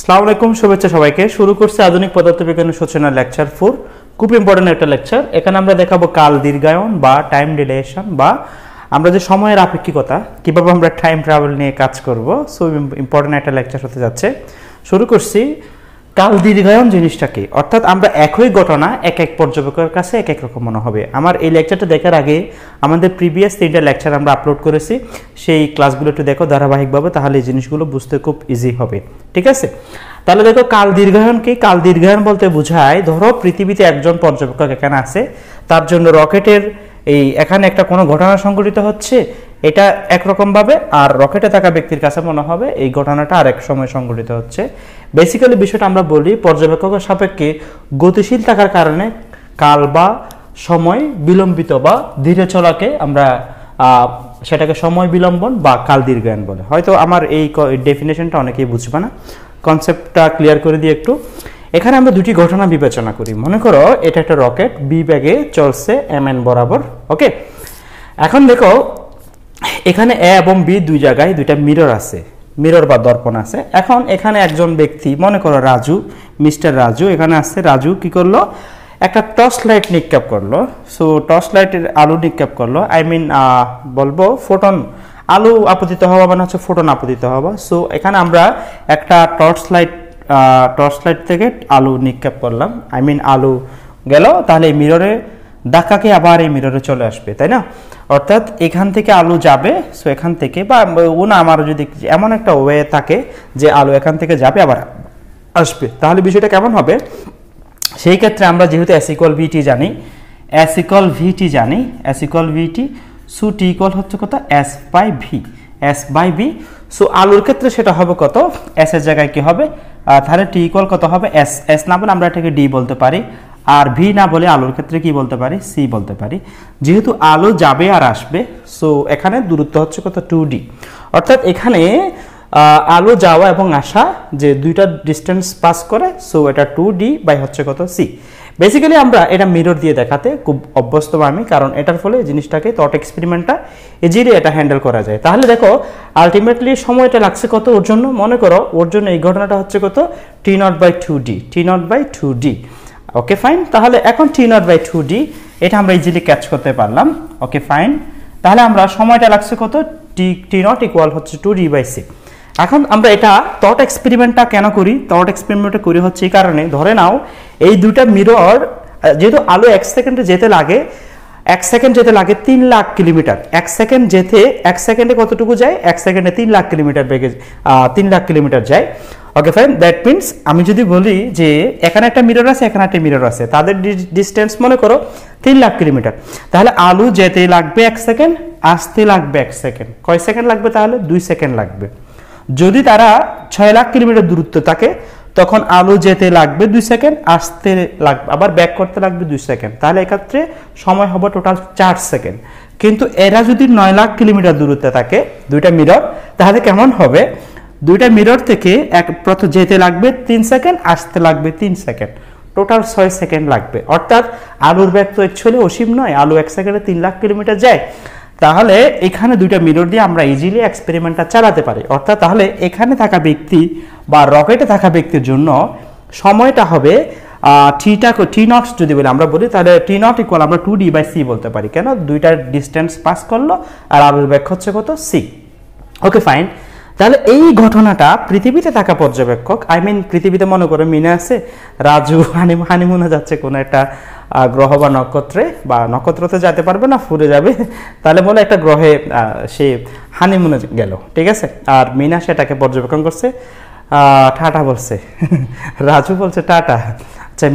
আসসালামু আলাইকুম, শুভেচ্ছা সবাইকে। শুরু করছে আধুনিক পদার্থবিজ্ঞানের সূচনা লেকচার 4। খুব ইম্পর্টেন্ট একটা লেকচার। এখানে আমরা দেখাবো কাল দীর্ঘায়ন বা টাইম ডিলেশন, বা আমরা যে সময়ের আপেক্ষিকতা, কিভাবে আমরা টাইম ট্রাভেল নিয়ে কাজ করব। সো ইম্পর্টেন্ট একটা লেকচার হতে যাচ্ছে। শুরু করছি। কাল দীর্ঘায়ন জিনিসটা কি, অর্থাৎ আমরা একই ঘটনা এক এক পর্যবেক্ষকের কাছে এক এক রকম মনে হবে। আমার এই লেকচারটা দেখার আগে আমাদের প্রিভিয়াস 3টা লেকচার আমরা আপলোড করেছি, সেই ক্লাসগুলো একটু দেখো ধারাবাহিকভাবে, তাহলে এই জিনিসগুলো বুঝতে খুব ইজি হবে। ঠিক আছে, তাহলে দেখো কাল দীর্ঘায়ন কি। কাল দীর্ঘায়ন বলতে বোঝায়, ধরো পৃথিবীতে একজন পর্যবেক্ষক এখানে আছে, তার জন্য রকেটের এখানে একটা কোনো ঘটনা সংঘটিত হচ্ছে, এটা একরকম ভাবে, আর রকেটে থাকা ব্যক্তির কাছে মনে হবে এই ঘটনাটা আরেক সময় সংঘটিত হচ্ছে। বেসিক্যালি বিষয়টা আমরা বলি, পর্যবেক্ষকের সাপেক্ষে গতিশীল থাকার কারণে কাল বা সময় বিলম্বিত বা ধীরে চলাকে আমরা সেটাকে সময় বিলম্বন বা কাল দীর্ঘায়ন বলে। হয়তো আমার এই ডেফিনেশনটা অনেকেই বুঝবে না, কনসেপ্টটা ক্লিয়ার করে দিই একটু। এখানে আমরা দুটি ঘটনা বিবেচনা করি। মনে করো এটা একটা রকেট বি বেগে চলছে mn বরাবর। ওকে, এখন দেখো এখানে এ এবং বি দুই জায়গায় দুইটা মিরর আছে, মিরর বা দর্পণ আছে। এখন এখানে একজন ব্যক্তি, মনে করো রাজু, মিস্টার রাজু এখানে আসছে। রাজু কি করলো, একটা টর্চ লাইট নিক্ষেপ করলো। সো টর্চ লাইটের আলো নিক্ষেপ করলো, বলবো ফোটন, আলো আপতিত হওয়া মানে হচ্ছে ফোটন আপতিত হওয়া। সো এখানে আমরা একটা টর্চ লাইট থেকে আলো নিক্ষেপ করলাম, আলো গেল, তাহলে এই মিররে ধাক্কাকে আবার এই মিররে চলে আসবে, তাই না? অর্থাৎ এখান থেকে আলো যাবে, সো এখান থেকে বা আমার যদি এমন একটা ওয়ে থাকে যে আলো এখান থেকে যাবে আবার আসবে, তাহলে বিষয়টা কেমন হবে? সেই ক্ষেত্রে আমরা যেহেতু S=VT জানি, S=VT, সো T হচ্ছে কত, S/V। সো আলোর ক্ষেত্রে সেটা হবে কত, S এর জায়গায় কি হবে, তাহলে T কত হবে, S না বলে আমরা এটাকে D বলতে পারি, আর V না বলে আলোর ক্ষেত্রে কি বলতে পারি, C বলতে পারি। যেহেতু আলো যাবে আর আসবে, সো এখানে দূরত্ব হচ্ছে কত, 2D। অর্থাৎ এখানে আলো যাওয়া এবং আসা যে দুইটা ডিস্টেন্স পাস করে, সো এটা 2D বাই হচ্ছে কত, C। বেসিক্যালি আমরা এটা মিরর দিয়ে দেখাতে খুব অভ্যস্ত আমি, কারণ এটার ফলে জিনিসটাকে থট এক্সপেরিমেন্টটা ইজিলি এটা হ্যান্ডেল করা যায়। তাহলে দেখো আলটিমেটলি সময়টা লাগছে কত ওর জন্য, মনে করো ওর জন্য এই ঘটনাটা হচ্ছে কত, T0/2D। ওকে ফাইন, তাহলে এখন T0/2D এটা আমরা ইজিলি ক্যাচ করতে পারলাম। ওকে ফাইন, তাহলে আমরা সময়টা লাগছে কত, T0 হচ্ছে 2D/C। এখন আমরা এটা থট এক্সপেরিমেন্টটা কেন করি, থট এক্সপেরিমেন্টটা করি হচ্ছে এই কারণে, ধরে নাও এই দুইটা মিরর, যেহেতু আলো 1 সেকেন্ডে যেতে লাগে, 1 সেকেন্ড যেতে লাগে 3 লাখ কিলোমিটার। 1 সেকেন্ড যেতে 1 সেকেন্ডে কতটুকু যায়, 1 সেকেন্ডে 3 লাখ কিলোমিটার বেগে 3 লাখ কিলোমিটার যায়। ওকে ফাইন, দ্যাট মিনস আমি যদি বলি যে এখানে একটা মিরর আছে, এখানে একটা মিরর আছে, তাদের ডিস্টেন্স মনে করো 3 লাখ কিলোমিটার, তাহলে আলো যেতে লাগবে 1 সেকেন্ড, আসতে লাগবে 1 সেকেন্ড। কয় সেকেন্ড লাগবে তাহলে, 2 সেকেন্ড লাগবে। যদি তারা 6 লাখ কিলোমিটার দূরত্ব থাকে, তখন আলো যেতে লাগবে 2 সেকেন্ড, আসতে লাগবে আবার ব্যাক করতে লাগবে 2 সেকেন্ড, তাহলে এক্ষেত্রে সময় হবে টোটাল 4 সেকেন্ড। কিন্তু এরা যদি 9 লাখ কিলোমিটার দূরত্বে থাকে দুইটা মিরর, তাহলে কেমন হবে, দুইটা মিরর থেকে প্রথম যেতে লাগবে 3 সেকেন্ড, আসতে লাগবে 3 সেকেন্ড, টোটাল 6 সেকেন্ড লাগবে। অর্থাৎ আলোর ব্যাগ তো অ্যাকচুয়ালি অসীম নয়, আলো 1 সেকেন্ডে 3 লাখ কিলোমিটার যায়। তাহলে এখানে দুইটা মিরর দিয়ে আমরা ইজিলি এক্সপেরিমেন্টটা চালাতে পারি। অর্থাৎ তাহলে এখানে থাকা ব্যক্তি বা রকেটে থাকা ব্যক্তির জন্য সময়টা হবে T0 যদি বলি আমরা বলি, তাহলে T0 আমরা 2D/C বলতে পারি। কেন, দুইটার ডিস্টেন্স পাস করলো আর আলোর ব্যাগ হচ্ছে কত, C। ওকে ফাইন, তাহলে এই ঘটনাটা পৃথিবীতে থাকা পর্যবেক্ষক, পৃথিবীতে মনে করে মিনে আছে, রাজু হানিমুনে যাচ্ছে কোনো একটা গ্রহ বা নক্ষত্রে, বা নক্ষত্রতে যেতে পারবে না, ফুরে যাবে, তাহলে বলে একটা গ্রহে সে হানিমুনে গেল। ঠিক আছে, আর মিনা সেটাকে পর্যবেক্ষণ করছে, টাটা বলছে, রাজু বলছে টাটা। আচ্ছা,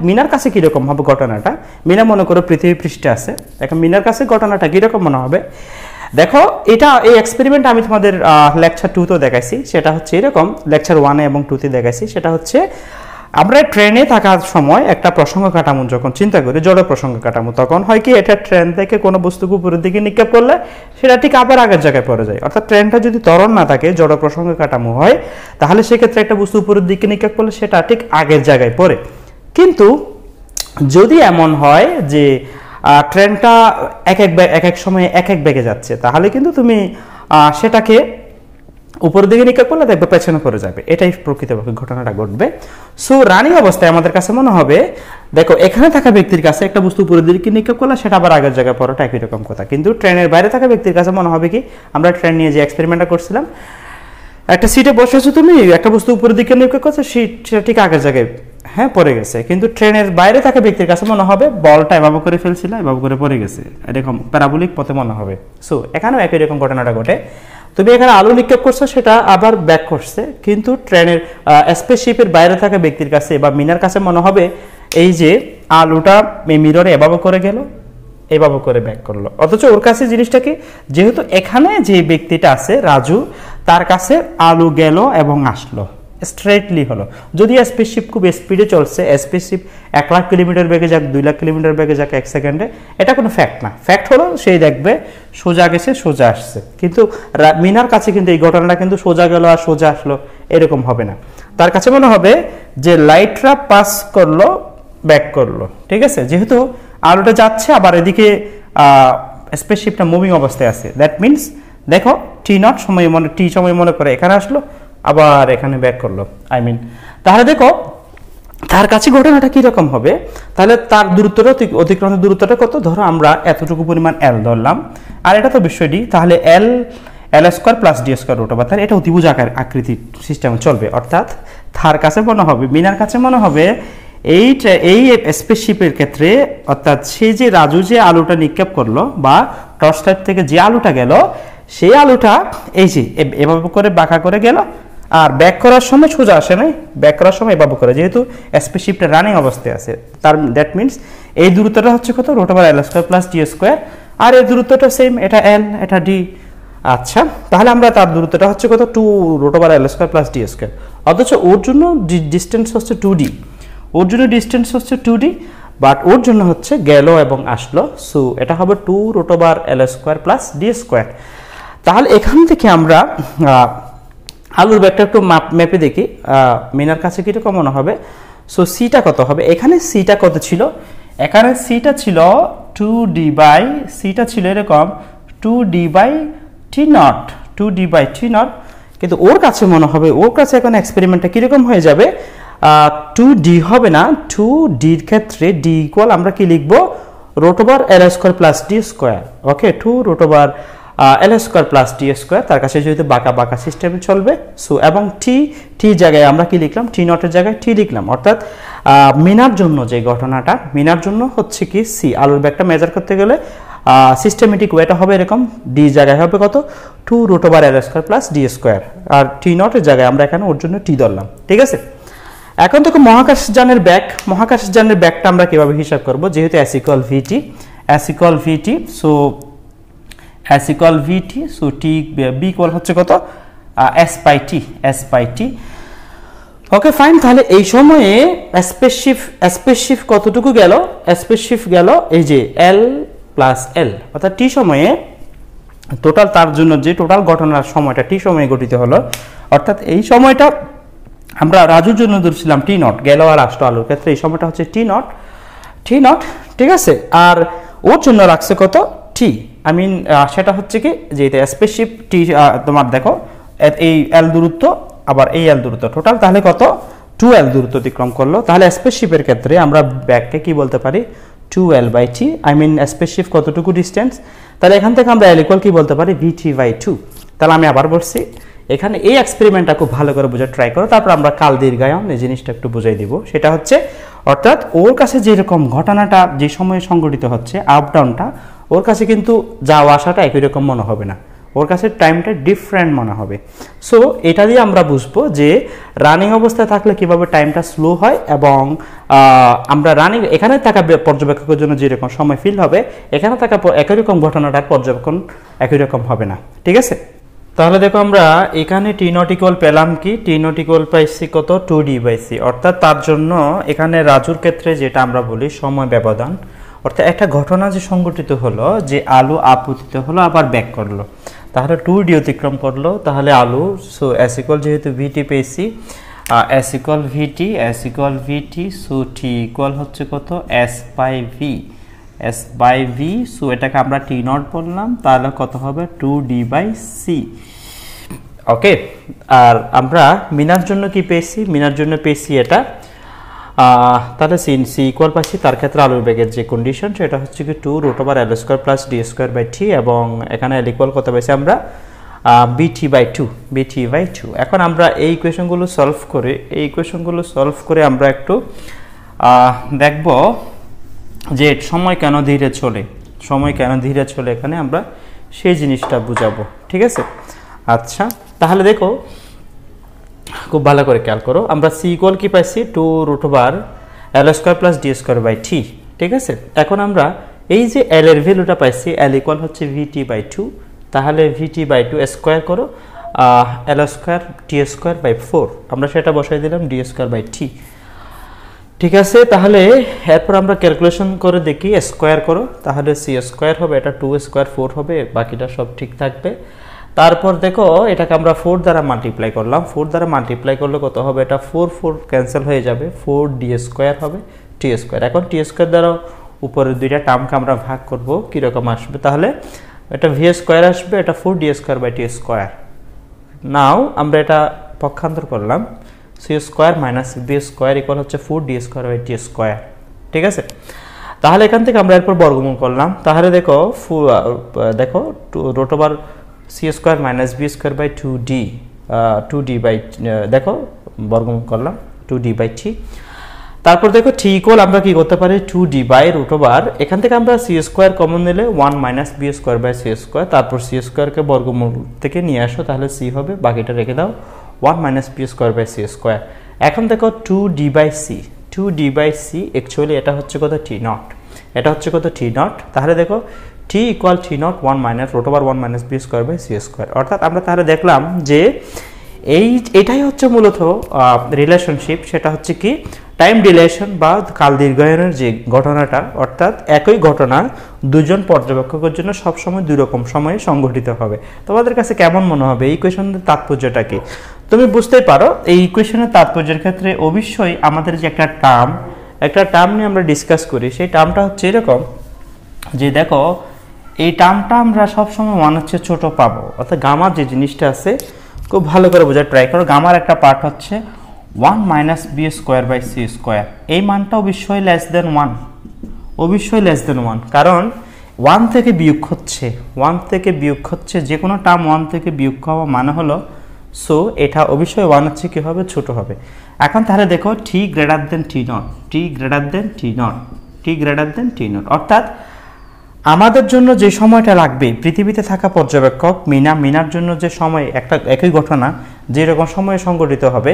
মিনার কাছে কিরকম হবে ঘটনাটা, মিনা মনে করো পৃথিবী পৃষ্ঠে আছে, এখন মিনার কাছে ঘটনাটা কিরকম মনে হবে। দেখো এই এক্সপেরিমেন্ট আমি তোমাদের লেকচার 2 তো দেখাইছি, সেটা হচ্ছে এরকম, লেকচার 1 এবং 2 তে দেখাইছি। সেটা হচ্ছে আমরা ট্রেনে থাকার সময় একটা প্রসঙ্গ কাঠামো যখন চিন্তা করি, জড় প্রসঙ্গ কাঠামো, তখন হয় কি, এটা ট্রেন থেকে কোনো বস্তুকে উপরের দিকে নিক্ষেপ করলে সেটা ঠিক আবার আগের জায়গায় পড়ে যায়। অর্থাৎ ট্রেনটা যদি ত্বরণ না থাকে, জড় প্রসঙ্গ কাঠামো হয়, তাহলে সেক্ষেত্রে একটা বস্তু উপরের দিকে নিক্ষেপ করলে সেটা ঠিক আগের জায়গায় পড়ে। কিন্তু যদি এমন হয় যে ট্রেনটা এক এক সময়ে এক এক বেগে যাচ্ছে, তাহলে কিন্তু তুমি সেটাকে উপরের দিকে নিক্ষেপ করলে দেখবে পেছনে পড়ে যাবে, এটাই প্রকৃতপক্ষে ঘটনাটা ঘটবে। সো রানিং অবস্থায় আমাদের কাছে মনে হবে, দেখো এখানে থাকা ব্যক্তির কাছে একটা বস্তু উপরের দিকে নিক্ষেপ করলে সেটা আবার আগের জায়গায় পড়াটা একই রকম কথা। কিন্তু ট্রেনের বাইরে থাকা ব্যক্তির কাছে মনে হবে কি, আমরা ট্রেন নিয়ে যে এক্সপেরিমেন্টটা করছিলাম, একটা সিটে বসেছো তুমি, একটা বস্তু উপরের দিকে নিক্ষেপ করছো, সেটা ঠিক আগের জায়গায় পড়ে গেছে। কিন্তু ট্রেনের বাইরে থাকা ব্যক্তির কাছে মনে হবে বলটা এভাবে করে ফেলছিল, এভাবে করে পড়ে গেছে, এরকম প্যারাবোলিক পথে মনে হবে। সো এখানেও একই রকম ঘটনাটা ঘটে। তুমি এখানে আলু নিক্ষেপ করছো, সেটা আবার ব্যাক করছে, কিন্তু ট্রেনের স্পেসশিপের বাইরে থাকা ব্যক্তির কাছে বা মিনার কাছে মনে হবে এই যে আলুটা মিররে এভাবে করে গেল, এভাবে করে ব্যাক করলো। অথচ ওর কাছে জিনিসটা কি, যেহেতু এখানে যে ব্যক্তিটা আছে রাজু, তার কাছে আলু গেল এবং আসলো, স্ট্রেটলি হলো। যদি স্পেসশিপ খুব স্পিডে চলছে, স্পেসশিপ 1 লাখ কিলোমিটার বেগে যাক, 2 লাখ কিলোমিটার বেগে যাক 1 সেকেন্ডে, এটা কোনো ফ্যাক্ট না। ফ্যাক্ট হলো সেই দেখবে সোজা গেছে, সোজা আসছে। কিন্তু মিনার কাছে কিন্তু এই ঘটনাটা কিন্তু সোজা গেল আর সোজা আসলো এরকম হবে না। তার কাছে মনে হবে যে লাইটরা পাস করলো, ব্যাক করলো, ঠিক আছে। যেহেতু আলোটা যাচ্ছে, আবার এদিকে স্পেসশিপটা মুভিং অবস্থায় আছে, দ্যাট মিনস দেখো T0 সময় মনে করে এখানে আসলো, আবার এখানে ব্যাক করলো, তাহলে দেখো তার কাছে ঘটনাটা কিরকম হবে। তাহলে তার দূরত্বটা, অতিক্রান্ত দূরত্বটা কত, ধরো আমরা এতটুকু পরিমাণ L ধরলাম, আর এটা তো বিষয় D, তাহলে L square plus D square root over, তাহলে এটা অতিভুজ আকৃতির সিস্টেম চলবে। অর্থাৎ তার কাছে মনে হবে, মিনার কাছে মনে হবে এই স্পেসশিপের ক্ষেত্রে, অর্থাৎ সে যে রাজু যে আলুটা নিক্ষেপ করলো বা টর্চ লাইট থেকে যে আলুটা গেল, সেই আলুটা এই যে এভাবে করে বাঁকা করে গেল, আর ব্যাক করার সময় সোজা আসে নাই, ব্যাক করার সময় এভাবে করে, যেহেতু স্পেসশিপটা রানিং অবস্থায় আছে, তার দ্যাট মিনস এই দূরত্বটা হচ্ছে কত, root over L square plus D square, আর এই দূরত্বটা সেম, এটা L, এটা D। আচ্ছা, তাহলে আমরা তার দূরত্বটা হচ্ছে কত, 2 root over L square plus D square. অথচ ওর জন্য ডিস্টেন্স হচ্ছে 2D, ওর জন্য ডিস্টেন্স হচ্ছে 2D, বাট ওর জন্য হচ্ছে গেল এবং আসলো। সো এটা হবে 2 root over L square plus D square. তাহলে এখান থেকে আমরা আলুর ব্যাগটা একটু ম্যাপে দেখি, মিনার কাছে কিরকম মনে হবে। সো সিটা কত হবে, এখানে সিটা কত ছিল, এখানে সিটা ছিল 2D বাই, সিটা ছিল এরকম 2D by T0, 2D by T0। কিন্তু ওর কাছে মনে হবে, ওর কাছে এখন এক্সপেরিমেন্টটা কিরকম হয়ে যাবে, 2D হবে না, 2Dর ক্ষেত্রে D ইকুয়াল আমরা কি লিখবো, root over L square plus D square. Okay, 2 root over L square plus D square. তার কাছে যেহেতু বাঁকা সিস্টেমে চলবে, সো এবং T জায়গায় আমরা কি লিখলাম, T0 এর জায়গায় T লিখলাম। অর্থাৎ মিনার জন্য যে ঘটনাটা, মিনার জন্য হচ্ছে কি সি, আলুর ব্যাগটা মেজার করতে গেলে সিস্টেমেটিক ওয়েটা হবে এরকম, D জায়গায় হবে কত, 2 root over L square plus D square, আর T0 এর জায়গায় আমরা এখানে ওর জন্য T ধরলাম, ঠিক আছে। এখন দেখো মহাকাশযানের ব্যাগটা আমরা কিভাবে হিসাব করব, যেহেতু S equal VT, so S equal VT, so T B equal হচ্ছে কত, S by T। Okay fine, তাহলে এই সময়ে স্পেসশিপ কতটুকু গেল, স্পেসশিপ গেল এই যে L প্লাস L, অর্থাৎ T সময়ে টোটাল, তার জন্য যে টোটাল ঘটনার সময়টা T সময়ে গঠিত হলো। অর্থাৎ এই সময়টা আমরা রাজুর জন্য ধরছিলাম T0, গেল আর আসলো আলুর ক্ষেত্রে এই সময়টা হচ্ছে T0, ঠিক আছে। আর ওর জন্য রাখছে কত, T, সেটা হচ্ছে কি যে স্পেসশিপ T, তোমার দেখো এই L দূরত্ব আবার এই L দূরত্ব টোটাল, তাহলে কত, 2L দূরত্ব অতিক্রম করলো। তাহলে স্পেসশিপের ক্ষেত্রে আমরা ব্যাগকে কি বলতে পারি, 2L বাই T, স্পেসশিপ কতটুকু ডিস্টেন্স, তাহলে এখান থেকে আমরা L ইকুয়াল কি বলতে পারি, VT বাই 2। তাহলে আমি আবার বলছি, এখানে এই এক্সপেরিমেন্টটা খুব ভালো করে বোঝার ট্রাই করো, তারপর আমরা কাল দীর্ঘায়ন এই জিনিসটা একটু বুঝাই দিব। সেটা হচ্ছে, অর্থাৎ ওর কাছে যেরকম ঘটনাটা যে সময়ে সংঘটিত হচ্ছে, আপ ডাউনটা, ওর কাছে কিন্তু যাওয়া আসাটা একই রকম মনে হবে না, ওর কাছে টাইমটা ডিফারেন্ট মনে হবে। সো এটা দিয়ে আমরা বুঝবো যে রানিং অবস্থায় থাকলে কিভাবে টাইমটা স্লো হয়, এবং আমরা রানিং এখানে থাকা পর্যবেক্ষকের জন্য যেরকম সময় ফিল হবে, এখানে থাকা একই রকম ঘটনাটার পর্যবেক্ষণ একই রকম হবে না, ঠিক আছে। তাহলে দেখো আমরা এখানে T0 ইকুয়াল পেলাম কি, T0 ইকুয়াল পাইছি কত, 2D বাই C। অর্থাৎ তার জন্য এখানে রাজুর ক্ষেত্রে যেটা আমরা বলি সময় ব্যবধান, অর্থাৎ একটা ঘটনা যে সংঘটিত হলো, যে আলু আপতিত হলো আবার ব্যাক করলো, তাহলে 2D অতিক্রম করলো, তাহলে আলু, সো S ইকুয়াল যেহেতু VT পেয়েছি, S equal VT, so T equal হচ্ছে কত, S বাই V, সো এটাকে আমরা T0 বললাম, তাহলে কত হবে, 2D বাই C। ওকে, আর আমরা মিনার জন্য কি পেয়েছি? মিনার জন্য পেয়েছি এটা, তাহলে সি ইকুয়াল পাচ্ছি, তার ক্ষেত্রে আলোর বেগের যে কন্ডিশন সেটা হচ্ছে কি 2√L² + d² এবং এখানে L ইকুয়াল কত পেয়েছি আমরা? bt/2। এখন আমরা এই ইকুয়েশনগুলো সলভ করে আমরা একটু দেখব যে সময় কেন ধীরে চলে, এখানে আমরা সেই জিনিসটা বুঝাবো, ঠিক আছে? আচ্ছা, তাহলে দেখো খুব ভালো করে খেয়াল করো, আমরা সি ইকুয়াল কি পাইছি? 2√L² + d²/t, ঠিক আছে? এখন আমরা এই যে L এর ভ্যালুটা পাইছি, L ইকুয়াল হচ্ছে vt/2, তাহলে vt/2 স্কয়ার করো L² t²/4, আমরা সেটা বসাই দিলাম d²/t, ঠিক আছে? তাহলে এরপর আমরা ক্যালকুলেশন করে দেখি, স্কয়ার করো, তাহলে c² হবে, এটা 2² 4 হবে, বাকিটা সব ঠিক থাকবে। তারপর দেখো এটাকে আমরা 4 দ্বারা মাল্টিপ্লাই করলাম, 4 দ্বারা মাল্টিপ্লাই করলে কত হবে? এটা 4 ক্যান্সেল হয়ে যাবে, 4d² হবে t²। এখন t² দ্বারা উপরের দুইটা টার্মকে আমরা ভাগ করব, কীরকম আসবে? তাহলে এটা v² আসবে, এটা 4d²/t²। নাও আমরা এটা পক্ষান্তর করলাম, c² - b² ইকুয়াল হচ্ছে 4d²/t², ঠিক আছে? তাহলে এখান থেকে আমরা এরপর বর্গমূল করলাম, তাহলে দেখো √c² - b²/2d, 2d দেখো বর্গমূল করলাম 2d/t। তারপর দেখো t ইকুয়াল আমরা কি করতে পারি? 2d/√, এখান থেকে আমরা c² কমন নিলে 1 - b²/c², তারপর c² কে বর্গমূল থেকে নিয়ে আসো, তাহলে c হবে, বাকিটা রেখে দাও 1 - b²/c²। এখন দেখো 2d/c অ্যাকচুয়ালি এটা হচ্ছে কত? t0, তাহলে দেখো t ইকুয়াল t0 1 - b²/c²। অর্থাৎ আমরা তাহলে দেখলাম যে এটাই হচ্ছে মূলত রিলেশনশিপ, সেটা হচ্ছে কি টাইম ডিলেশন বা কাল দীর্ঘায়নের যে ঘটনাটা, অর্থাৎ একই ঘটনা দুজন পর্যবেক্ষকের জন্য সবসময় দুই রকম সময়ে সংঘটিত হবে। তোমাদের কাছে কেমন মনে হবে? এই ইকুয়েশনের তাৎপর্যটা কি তুমি বুঝতেই পারো? এই ইকুয়েশনের তাৎপর্যের ক্ষেত্রে অবশ্যই আমাদের যে একটা টার্ম নিয়ে আমরা ডিসকাস করি, সেই টার্মটা হচ্ছে এরকম যে দেখো এই টার্মটা আমরা সবসময় ওয়ানের চেয়ে ছোট পাবো, অর্থাৎ গামার যে জিনিসটা আছে খুব ভালো করে বোঝার ট্রাই করো। গামার একটা পার্ট হচ্ছে 1 - b²/c², এই মানটা অবশ্যই লেস দেন 1, কারণ 1 থেকে বিয়োগ হচ্ছে যে কোনো টার্ম 1 থেকে বিয়োগ হওয়া মানে হলো, সো এটা অবশ্যই 1 হচ্ছে কি হবে? ছোট হবে। এখন তাহলে দেখো t greater than t0, অর্থাৎ আমাদের জন্য যে সময়টা লাগবে পৃথিবীতে থাকা পর্যবেক্ষক মিনার জন্য যে সময় একই ঘটনা যেরকম সময়ে সংঘটিত হবে,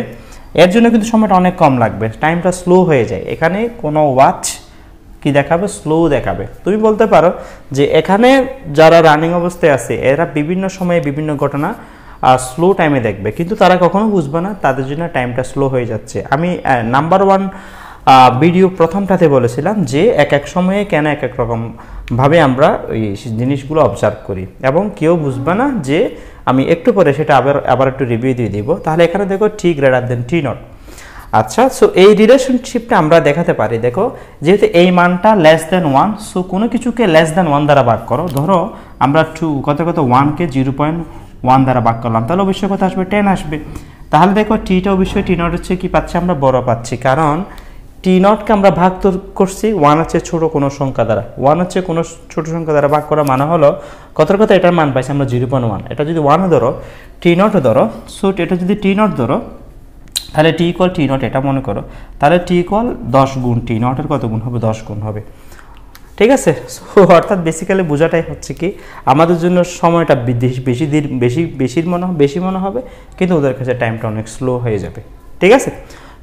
এর জন্য কিন্তু সময়টা অনেক কম লাগবে, টাইমটা স্লো হয়ে যায়। এখানে কোনো ওয়াচ কি দেখাবে? স্লো দেখাবে। তুমি বলতে পারো যে এখানে যারা রানিং অবস্থায় আছে এরা বিভিন্ন সময়ে বিভিন্ন ঘটনা স্লো টাইমে দেখবে, কিন্তু তারা কখনো বুঝবে না তাদের জন্য টাইমটা স্লো হয়ে যাচ্ছে। আমি নাম্বার 1 ভিডিও প্রথমটাতে বলেছিলাম যে এক সময়ে কেন এক রকম ভাবে আমরা ওই জিনিসগুলো অবজার্ভ করি, এবং কেউ বুঝবে না যে আমি একটু পরে সেটা আবার একটু রিভিউ দিয়ে দিব। তাহলে এখানে দেখো t greater than t0। আচ্ছা, সো এই রিলেশনশিপটা আমরা দেখাতে পারি। দেখো যেহেতু এই মানটা লেস দেন 1, সো কোনো কিছুকে লেস দেন 1 দ্বারা ভাগ করো। ধরো আমরা 1 কে 0.1 দ্বারা ভাগ করলাম, তাহলে অবশ্যই কত আসবে? 10 আসবে। তাহলে দেখো টিটা অবশ্যই t0 হচ্ছে কি পাচ্ছি? আমরা বড় পাচ্ছি, কারণ t0 কে আমরা ভাগ করছি 1 হচ্ছে ছোট কোনো সংখ্যা দ্বারা ভাগ করা মানে হলো কত? এটার মান পাইছি আমরা 0.1। এটা যদি 1 ধরো, t0 ধরো, সো এটা যদি t0 ধরো, তাহলে t ইকুয়াল t0 এটা মনে করো, তাহলে t ইকুয়াল 10 গুণ t0 এর কত গুণ হবে? 10 গুণ হবে, ঠিক আছে? সো অর্থাৎ বেসিক্যালি বোঝাটাই হচ্ছে কি আমাদের জন্য সময়টা বেশি মনে হবে, কিন্তু ওদের কাছে টাইমটা অনেক স্লো হয়ে যাবে, ঠিক আছে?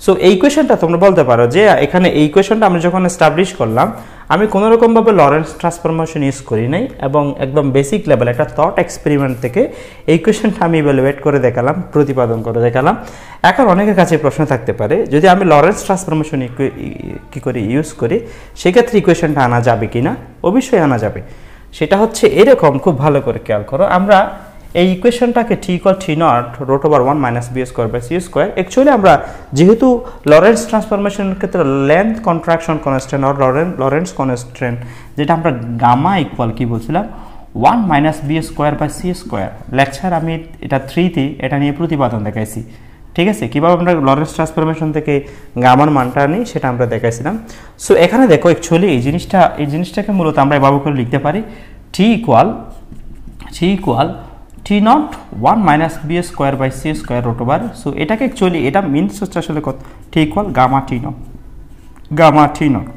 সো এই ইকুয়েশনটা তোমরা বলতে পারো যে এখানে এই ইকুয়েশনটা আমরা যখন এস্টাবলিশ করলাম, আমি কোনো রকমভাবে লরেন্স ট্রান্সফরমেশন ইউজ করি নাই, এবং একদম বেসিক লেভেল একটা থট এক্সপেরিমেন্ট থেকে এই ইকুয়েশনটা আমি ইভ্যালুয়েট করে দেখালাম, প্রতিপাদন করে দেখালাম। এখন অনেকের কাছে প্রশ্ন থাকতে পারে যদি আমি লরেন্স ট্রান্সফরমেশন কি করে ইউজ করি, সেক্ষেত্রে ইকুয়েশনটা আনা যাবে কি না? অবশ্যই আনা যাবে। সেটা হচ্ছে এরকম, খুব ভালো করে খেয়াল করো। আমরা এই ইকুয়েশনটাকে t equal t0 √1 - b²/c², actually আমরা যেহেতু লরেন্স ট্রান্সফরমেশনের ক্ষেত্রে লেন্থ কন্ট্রাকশন কনস্ট্যান্ট আর লরেন্স কনস্ট্যান্ট, যেটা আমরা গামা ইকুয়াল কি বলছিলাম 1 minus B square by C square. Lecture আমি এটা 3তে এটা নিয়ে প্রতিপাদন দেখাইছি, ঠিক আছে, কীভাবে আমরা লরেন্স ট্রান্সফরমেশন থেকে গামার মানটা নিই সেটা আমরা দেখাইছিলাম। সো এখানে দেখো অ্যাকচুয়ালি এই জিনিসটাকে মূলত আমরা এভাবে করে লিখতে পারি T equal T naught 1 minus B square by C square root over. So এটাকে অ্যাকচুয়ালি এটা মিনস হচ্ছে আসলে কত, T equal gamma T naught.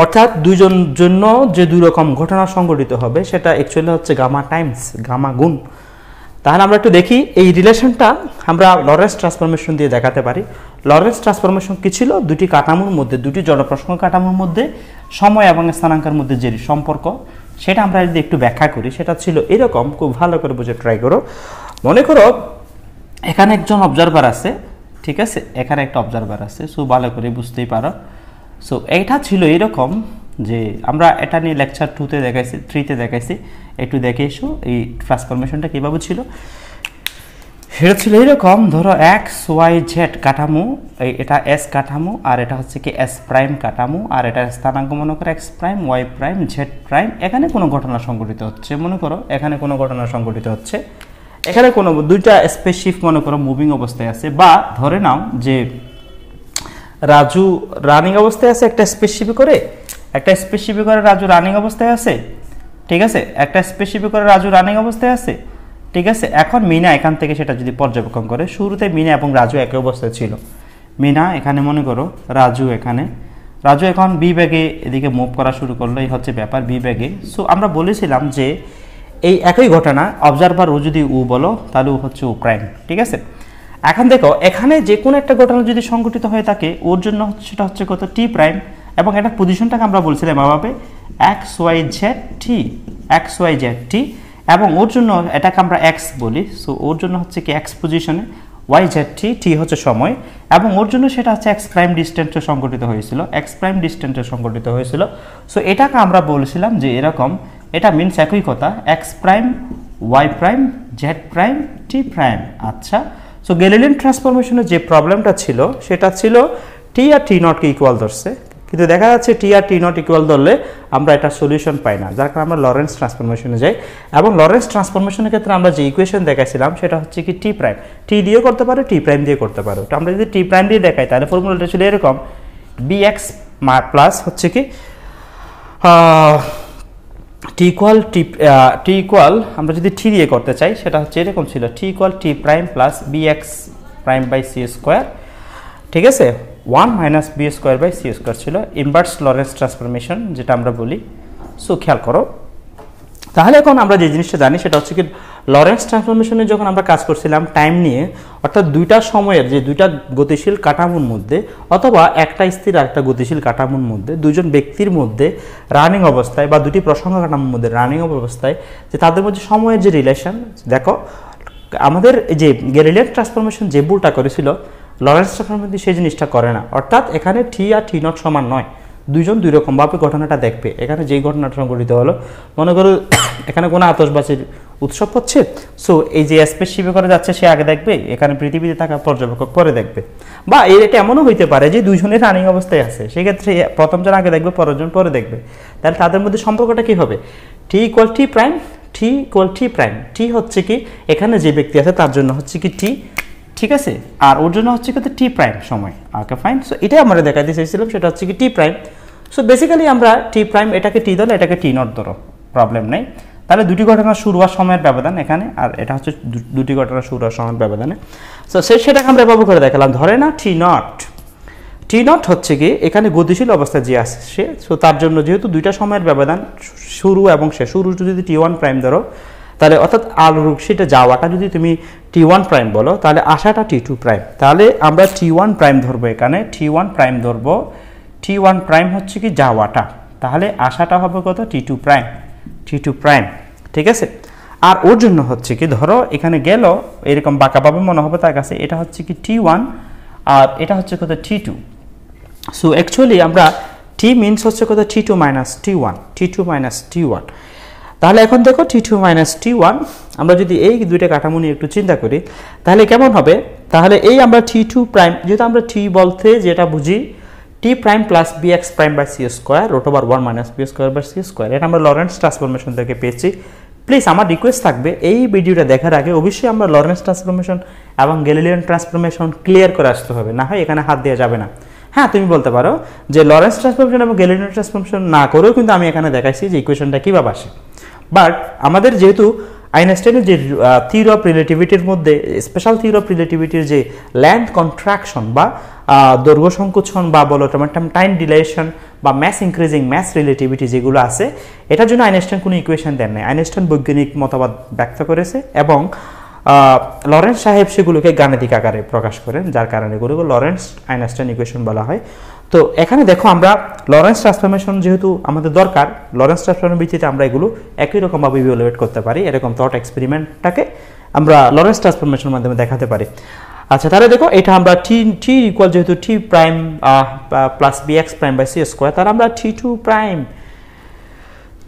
অর্থাৎ দুইজন জন্য যে দুই রকম ঘটনা সংঘটিত হবে সেটা অ্যাকচুয়ালি হচ্ছে গামা টাইমস গামা গুণ। তাহলে আমরা একটু দেখি এই রিলেশনটা আমরা লরেন্স ট্রান্সফরমেশন দিয়ে দেখাতে পারি। লরেন্স ট্রান্সফরমেশন কি ছিল, দুটি কাঠামোর মধ্যে, দুটি জড়প্রসঙ্গ কাঠামোর মধ্যে সময় এবং স্থানাঙ্কের মধ্যে যে সম্পর্ক সেটা আমরা যদি একটু ব্যাখ্যা করি সেটা ছিল এরকম, খুব ভালো করে বুঝে ট্রাই করো। মনে করো এখানে একজন অবজারভার আছে, ঠিক আছে, এখানে একটা অবজারভার আছে, সো ভালো করে বুঝতেই পারো। সো এইটা ছিল এরকম যে আমরা এটা নিয়ে লেকচার 2তে দেখাইছি, 3তে দেখাইছি, একটু দেখে এসো এই ট্রান্সফরমেশনটা কীভাবে ছিল। সেটা ছিল এরকম, ধরো এক্স ওয়াই জেড কাঠামো, এটা এস কাঠামো আর এটা হচ্ছে কি এস প্রাইম কাঠামো, আর এটা স্থানাঙ্ক মনে করো X prime Y prime Z prime. এখানে কোনো ঘটনা সংঘটিত হচ্ছে, মনে করো এখানে কোনো ঘটনা সংঘটিত হচ্ছে, এখানে কোনো দুইটা স্পেসশিপ মনে করো মুভিং অবস্থায় আছে, বা ধরে নাও যে রাজু রানিং অবস্থায় আছে, একটা স্পেসশিপে করে রাজু রানিং অবস্থায় আছে, ঠিক আছে, একটা স্পেসশিপে করে রাজু রানিং অবস্থায় আছে, ঠিক আছে। এখন মিনা এখান থেকে সেটা যদি পর্যবেক্ষণ করে, শুরুতে মিনা এবং রাজু একই অবস্থায় ছিল। মিনা এখানে মনে করো, রাজু এখন বি ব্যাগে এদিকে মুভ করা শুরু করলো, এই হচ্ছে ব্যাপার বি ব্যাগে। সো আমরা বলেছিলাম যে এই একই ঘটনা অবজারভার ও যদি ও বলো তাহলে ও হচ্ছে ও প্রাইম, ঠিক আছে। এখন দেখো এখানে যে কোনো একটা ঘটনা যদি সংঘটিত হয়ে থাকে ওর জন্য সেটা হচ্ছে কত, টি প্রাইম, এবং এটা পজিশনটাকে আমরা বলছিলাম এভাবে এক্স ওয়াই জেড টি, এবং ওর জন্য এটাকে আমরা এক্স বলি। সো ওর জন্য হচ্ছে কি এক্স পজিশনে, ওয়াই জেড টি হচ্ছে সময়, এবং ওর জন্য সেটা হচ্ছে এক্স প্রাইম ডিস্টেন্সে সংঘটিত হয়েছিল। সো এটাকে আমরা বলছিলাম যে এরকম, এটা মিনস একই কথা, X prime Y prime Z prime T prime. আচ্ছা, সো গ্যালিলিয়ান ট্রান্সফরমেশনের যে প্রবলেমটা ছিল সেটা ছিল টি আর টি নটকে ইকুয়াল ধরছে, কিন্তু দেখা যাচ্ছে টি আর টি নট ইকুয়াল ধরলে আমরা এটা সলিউশন পাই না, যার কারণে আমরা লরেন্স ট্রান্সফরমেশনে যাই। এবং লরেন্স ট্রান্সফরমেশনের ক্ষেত্রে আমরা যে ইকুয়েশন দেখাইছিলাম সেটা হচ্ছে কি টি প্রাইম, টি দিয়েও করতে পারো, টি প্রাইম দিয়ে করতে পারো। তো আমরা যদি টি প্রাইম দিয়ে দেখাই তাহলে ফর্মুলাটা ছিল এরকম, বি এক্স প্লাস হচ্ছে কি টি ইকুয়াল আমরা যদি টি দিয়ে করতে চাই সেটা হচ্ছে এরকম ছিল, T equal T prime plus B X prime by C square, ঠিক আছে, 1 minus B square by C square ছিল ইনভার্স লরেন্স ট্রান্সফরমেশন যেটা আমরা বলি। সো খেয়াল করো, তাহলে এখন আমরা যে জিনিসটা জানি সেটা হচ্ছে কি লরেন্স ট্রান্সফরমেশনে যখন আমরা কাজ করছিলাম টাইম নিয়ে, অর্থাৎ দুইটা সময়ের যে দুইটা গতিশীল কাঠামোর মধ্যে অথবা একটা স্থির আর একটা গতিশীল কাঠামোর মধ্যে দুইজন ব্যক্তির মধ্যে রানিং অবস্থায় বা দুটি প্রসঙ্গ কাঠামোর মধ্যে রানিং অবস্থায় যে তাদের মধ্যে সময়ের যে রিলেশন, দেখো আমাদের যে গ্যালিলিয়ান ট্রান্সফরমেশন যে ভুলটা করেছিল লরেন্স ট্রান্সফরমেশন সেই জিনিসটা করে না, অর্থাৎ এখানে টি আর টি নট সমান নয়, দুইজন দুই রকমভাবে ঘটনাটা দেখবে। এখানে যেই ঘটনাটা সংঘটিত হলো, মনে করো এখানে কোনো আতশবাজির উৎসব হচ্ছে, সো এই যে স্পেসশিপে করে যাচ্ছে সে আগে দেখবে, এখানে পৃথিবীতে থাকা পর্যবেক্ষক পরে দেখবে, বা এটা এমনও হইতে পারে যে দুইজনের রানিং অবস্থায় আছে, সেক্ষেত্রে প্রথমজন আগে দেখবে পরেরজন পরে দেখবে, তাহলে তাদের মধ্যে সম্পর্কটা কি হবে, টি ইকুয়াল টি প্রাইম, টি হচ্ছে কি এখানে যে ব্যক্তি আছে তার জন্য হচ্ছে কি টি, ঠিক আছে, আর ওর জন্য হচ্ছে কিন্তু টি প্রাইম সময়। ওকে ফাইন, সো এটাই আমরা দেখাতে চাইছিলাম, সেটা হচ্ছে কি টি প্রাইম। সো বেসিক্যালি আমরা টি প্রাইম এটাকে টি ধরো, এটাকে টি নট ধরো, প্রবলেম নেই। তাহলে দুটি ঘটনা শুরু হওয়ার সময়ের ব্যবধান এখানে, আর এটা হচ্ছে দুটি ঘটনা শুরু হওয়ার সময়ের ব্যবধানে। সো সেটাকে আমরা এভাবে করে দেখালাম, ধরে না টি নট হচ্ছে কি এখানে গতিশীল অবস্থায় যে আসছে, সো তার জন্য যেহেতু দুইটা সময়ের ব্যবধান শুরু এবং শেষ, শুরু যদি টি ওয়ান প্রাইম ধরো তাহলে অর্থাৎ সেটা যাওয়াটা যদি তুমি টি ওয়ান প্রাইম বলো তাহলে আসাটা টি টু প্রাইম, তাহলে আমরা টি ওয়ান প্রাইম ধরবো, এখানে টি ওয়ান প্রাইম ধরবো, টি ওয়ান প্রাইম হচ্ছে কি যাওয়াটা, তাহলে আসাটা হবে কত টি টু প্রাইম, ঠিক আছে। আর ওর জন্য হচ্ছে কি ধরো এখানে গেল এরকম বাঁকাভাবে মনে হবে তার কাছে, এটা হচ্ছে কি টি ওয়ান আর এটা হচ্ছে কত টি টু। সো অ্যাকচুয়ালি আমরা টি মিনস হচ্ছে কত টি টু মাইনাস টি ওয়ান। তাহলে এখন দেখো টি টু মাইনাস টি ওয়ান, আমরা যদি এই দুইটা কাঠামো নিয়ে একটু চিন্তা করি তাহলে কেমন হবে, তাহলে এই আমরা টি টু প্রাইম, যেহেতু আমরা টি বলতে যেটা বুঝি T prime plus B X prime by C square root over 1 minus B square by C square, এটা আমরা লরেন্স ট্রান্সফরমেশন থেকে পেয়েছি। প্লিজ আমার রিকোয়েস্ট থাকবে এই ভিডিওটা দেখার আগে অবশ্যই আমরা লরেন্স ট্রান্সফরমেশন এবং গ্যালিলিয়ান ট্রান্সফরমেশন ক্লিয়ার করে আসতে হবে, না হয় এখানে হাত দেওয়া যাবে না। হ্যাঁ, তুমি বলতে পারো যে লরেন্স ট্রান্সফরমেশন এবং গ্যালিলিয়ান ট্রান্সফরমেশন না করেও কিন্তু আমি এখানে দেখাইছি যে ইকুয়েশনটা কীভাবে আসে। বাট আমাদের যেহেতু আইনস্টাইনের যে থিওরি অফ রিলেটিভিটির মধ্যে স্পেশাল থিওরি অফ রিলেটিভিটির যে লেন্থ কন্ট্রাকশন বা দৈর্ঘ্য সংকোচন বা বলো টাইম ডিলেশন বা ম্যাস ইনক্রিজিং ম্যাস রিলেটিভিটি যেগুলো আছে, এটার জন্য আইনস্টাইন কোনো ইকুয়েশন দেন নাই। আইনস্টাইন বৈজ্ঞানিক মতবাদ ব্যক্ত করেছে এবং লরেন্স সাহেব সেগুলোকে গাণিতিক আকারে প্রকাশ করেন, যার কারণে এগুলোকে লরেন্স আইনস্টাইন ইকুয়েশন বলা হয়। তো এখানে দেখো আমরা লরেন্স ট্রান্সফরমেশন যেহেতু আমাদের দরকার, লরেন্স ট্রান্সফরমেশন ভিত্তিতে আমরা এগুলো একই রকমভাবে ইভালুয়েট করতে পারি। এরকম থট এক্সপেরিমেন্টটাকে আমরা লরেন্স ট্রান্সফরমেশনের মাধ্যমে দেখাতে পারি। আচ্ছা, তাহলে দেখো এটা আমরা টি ইকুয়াল যেহেতু T prime plus B X prime by C square, তাহলে আমরা টি2 প্রাইম